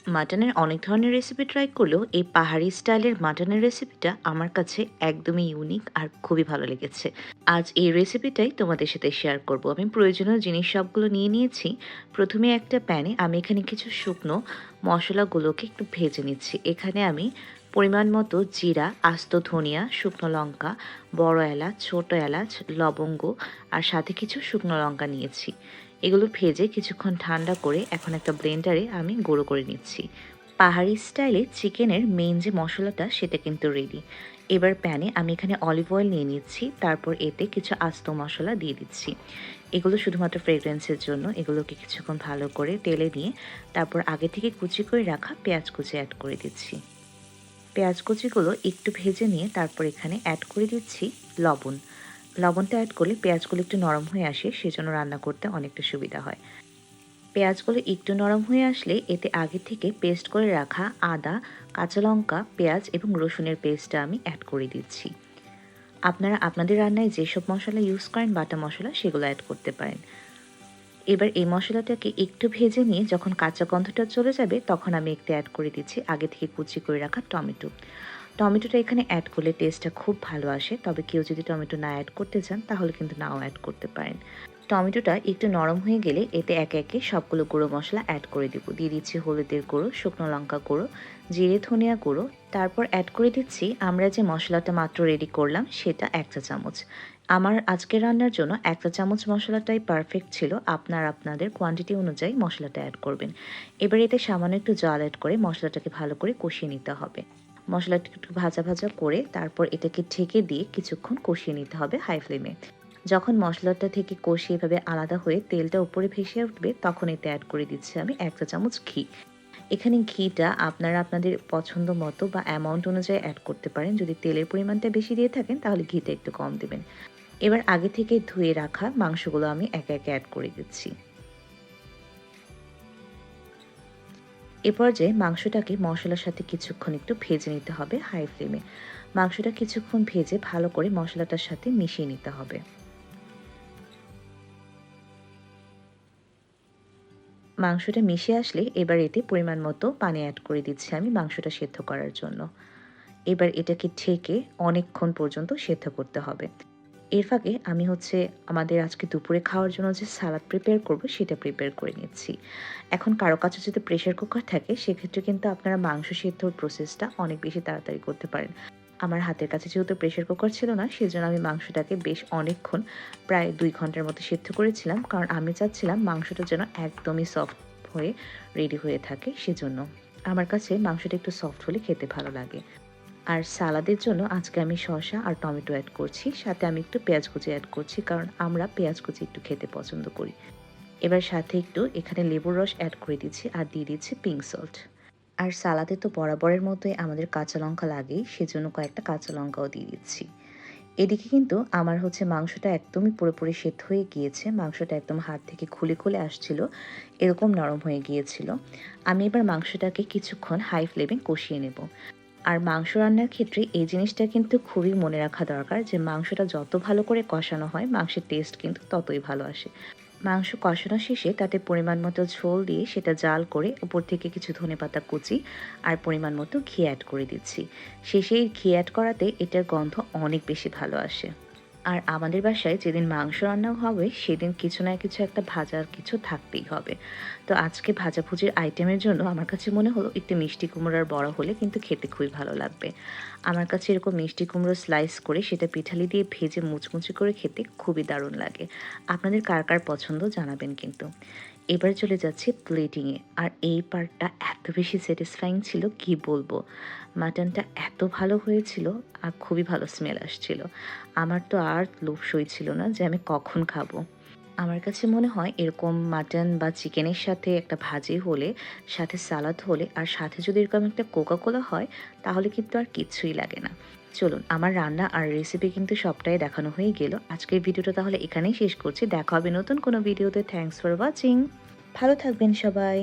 মাটনের অনেক ধরনের রেসিপি ট্রাই করলেও এই পাহাড়ি স্টাইলের মাটনের রেসিপিটা আমার কাছে একদমই ইউনিক আর খুবই ভালো লেগেছে। আজ এই রেসিপিটাই তোমাদের সাথে শেয়ার করব। আমি প্রয়োজনীয় জিনিস সবগুলো নিয়ে নিয়েছি। প্রথমে একটা প্যানে আমি এখানে কিছু শুকনো মশলাগুলোকে একটু ভেজে নিচ্ছি। এখানে আমি পরিমাণ মতো জিরা, আস্ত ধনিয়া, শুকনো লঙ্কা, বড় এলাচ, ছোট এলাচ, লবঙ্গ আর সাথে কিছু শুকনো লঙ্কা নিয়েছি। এগুলো ভেজে কিছুক্ষণ ঠান্ডা করে এখন একটা ব্লেন্ডারে আমি গুঁড়ো করে নিচ্ছি। পাহাড়ি স্টাইলে চিকেনের মেইন যে মশলাটা সেটা কিন্তু রেডি। এবার প্যানে আমি এখানে অলিভ অয়েল নিয়ে নিচ্ছি, তারপর এতে কিছু আস্ত মশলা দিয়ে দিচ্ছি। এগুলো শুধুমাত্র ফ্রেগরেন্সের জন্য। এগুলোকে কিছুক্ষণ ভালো করে তেলে নিয়ে তারপর আগে থেকে কুচি করে রাখা পেঁয়াজ কুচি অ্যাড করে দিচ্ছি। পেঁয়াজ কুচিগুলো একটু ভেজে নিয়ে তারপর এখানে অ্যাড করে দিচ্ছি লবণ। লবণটা অ্যাড করলে পেঁয়াজগুলো একটু নরম হয়ে আসে, সেজন্য রান্না করতে অনেকটা সুবিধা হয়। পেঁয়াজগুলো একটু নরম হয়ে আসলে এতে আগে থেকে পেস্ট করে রাখা আদা, কাঁচা লঙ্কা, পেঁয়াজ এবং রসুনের পেস্টটা আমি অ্যাড করে দিচ্ছি। আপনারা আপনাদের রান্নায় যেসব মশলা ইউজ করেন বাটা মশলা সেগুলো অ্যাড করতে পারেন। এবার এই মশলাটাকে একটু ভেজে নিয়ে যখন কাঁচা গন্ধটা চলে যাবে তখন আমি একটু অ্যাড করে দিচ্ছি আগে থেকে কুচি করে রাখা টমেটো। টমেটোটা এখানে অ্যাড করলে টেস্টটা খুব ভালো আসে, তবে কেউ যদি টমেটো না অ্যাড করতে চান তাহলে কিন্তু নাও অ্যাড করতে পারেন। টমেটোটা একটু নরম হয়ে গেলে এতে একে একে সবগুলো গুঁড়ো মশলা অ্যাড করে দেবো। দিয়ে দিচ্ছি হলুদের গুঁড়ো, শুকনো লঙ্কা গুঁড়ো, জিরে ধনিয়া গুঁড়ো, তারপর অ্যাড করে দিচ্ছি আমরা যে মশলাটা মাত্র রেডি করলাম সেটা 1 চা চামচ। আমার আজকের রান্নার জন্য 1 চা চামচ মশলাটাই পারফেক্ট ছিল। আপনাদের কোয়ান্টিটি অনুযায়ী মশলাটা অ্যাড করবেন। এবার এতে সামান্য একটু জল অ্যাড করে মশলাটাকে ভালো করে কষিয়ে নিতে হবে। মশলাটা একটু ভাজা ভাজা করে তারপর এটাকে ঢেকে দিয়ে কিছুক্ষণ কষিয়ে নিতে হবে হাই ফ্লেমে। যখন মশলাটা থেকে কষিয়ে এভাবে আলাদা হয়ে তেলটা উপরে ভেসে উঠবে তখন এতে অ্যাড করে দিচ্ছি আমি 1 চা চামচ ঘি। এখানে ঘিটা আপনারা আপনাদের পছন্দ মতো বা অ্যামাউন্ট অনুযায়ী অ্যাড করতে পারেন। যদি তেলের পরিমাণটা বেশি দিয়ে থাকেন তাহলে ঘিটা একটু কম দেবেন। এবার আগে থেকে ধুয়ে রাখা মাংসগুলো আমি একে একে অ্যাড করে দিচ্ছি। এ পর্যায়ে মাংসটাকে মশলার সাথে কিছুক্ষণ একটু ভেজে নিতে হবে হাই ফ্লেমে। মাংসটা কিছুক্ষণ ভেজে ভালো করে মশলাটার সাথে মিশিয়ে নিতে হবে। মাংসটা মিশে আসলে এবার এতে পরিমাণ মতো পানি অ্যাড করে দিচ্ছি আমি মাংসটা সেদ্ধ করার জন্য। এবার এটাকে ঢেকে অনেকক্ষণ পর্যন্ত সেদ্ধ করতে হবে। এর ফাঁকে আমি আমাদের আজকে দুপুরে খাওয়ার জন্য যে সালাদ প্রিপেয়ার করব সেটা প্রিপেয়ার করে নিচ্ছি। এখন কারো কাছে যদি প্রেশার কুকার থাকে সেক্ষেত্রে কিন্তু আপনারা মাংস সেদ্ধর প্রসেসটা অনেক বেশি তাড়াতাড়ি করতে পারেন। আমার হাতের কাছে যেহেতু প্রেশার কুকার ছিল না সেজন্য আমি মাংসটাকে বেশ অনেকক্ষণ, প্রায় 2 ঘন্টার মতো সেদ্ধ করেছিলাম, কারণ আমি চাচ্ছিলাম মাংসটা যেন একদমই সফট হয়ে রেডি হয়ে থাকে। সেজন্য আমার কাছে মাংসটা একটু সফট হলে খেতে ভালো লাগে। আর সালাদের জন্য আজকে আমি শসা আর টমেটো অ্যাড করছি, সাথে আমি একটু পেঁয়াজ কুচি অ্যাড করছি, কারণ আমরা পেঁয়াজ কুচি একটু খেতে পছন্দ করি। এবার সাথে একটু এখানে লেবুর রস অ্যাড করে দিচ্ছি আর দিয়ে দিচ্ছি পিঙ্ক সল্ট। আর সালাদে তো বরাবরের মতোই আমাদের কাঁচা লঙ্কা লাগেই, সেজন্য কয়েকটা কাঁচা লঙ্কাও দিয়ে দিচ্ছি। এদিকে কিন্তু আমার মাংসটা একদমই পুরোপুরি সেদ্ধ হয়ে গিয়েছে। মাংসটা একদম হাত থেকে খুলে খুলে আসছিল, এরকম নরম হয়ে গিয়েছিল। আমি এবার মাংসটাকে কিছুক্ষণ হাই ফ্লেমে কষিয়ে নেব। আর মাংস রান্নার ক্ষেত্রে এই জিনিসটা কিন্তু খুবই মনে রাখা দরকার যে মাংসটা যত ভালো করে কষানো হয় মাংসের টেস্ট কিন্তু ততই ভালো আসে। মাংস কষানো শেষে তাতে পরিমাণ মতো ঝোল দিয়ে সেটা জাল করে উপর থেকে কিছু ধনেপাতা কুচি আর পরিমাণ মতো ঘি অ্যাড করে দিচ্ছি। শেষে এই ঘি অ্যাড করাতে এটার গন্ধ অনেক বেশি ভালো আসে। আর আমাদের বাসায় যেদিন মাংস রান্না হবে সেদিন কিছু না কিছু একটা ভাজার কিছু থাকতেই হবে। তো আজকে ভাজাভুজির আইটেমের জন্য আমার কাছে মনে হলো একটু মিষ্টি কুমড়ার বড়া হলে কিন্তু খেতে খুবই ভালো লাগবে। আমার কাছে এরকম মিষ্টি কুমড়ো স্লাইস করে সেটা পিঠালি দিয়ে ভেজে মুচমুচে করে খেতে খুবই দারুণ লাগে। আপনাদের কার কার পছন্দ জানাবেন কিন্তু। এবার চলে যাচ্ছি প্লেটিংয়ে। আর এই পার্টটা এত বেশি স্যাটিসফাইং ছিল কি বলবো। মাটনটা এত ভালো হয়েছিল আর খুবই ভালো স্মেল আসছিল। আমার তো আর লোভ সইছিল না যে আমি কখন খাবো। আমার কাছে মনে হয় এরকম মাটন বা চিকেনের সাথে একটা ভাজি হলে, সাথে সালাদ হলে আর সাথে যদি এরকম একটা কোকা কোলা হয় তাহলে কিন্তু আর কিচ্ছুই লাগে না। চলুন, আমার রান্না আর রেসিপি কিন্তু সবটাই দেখানো হয়ে গেল। আজকের ভিডিওটা তাহলে এখানেই শেষ করছি। দেখা হবে নতুন কোনো ভিডিওতে। Thanks for watching. ভালো থাকবেন সবাই।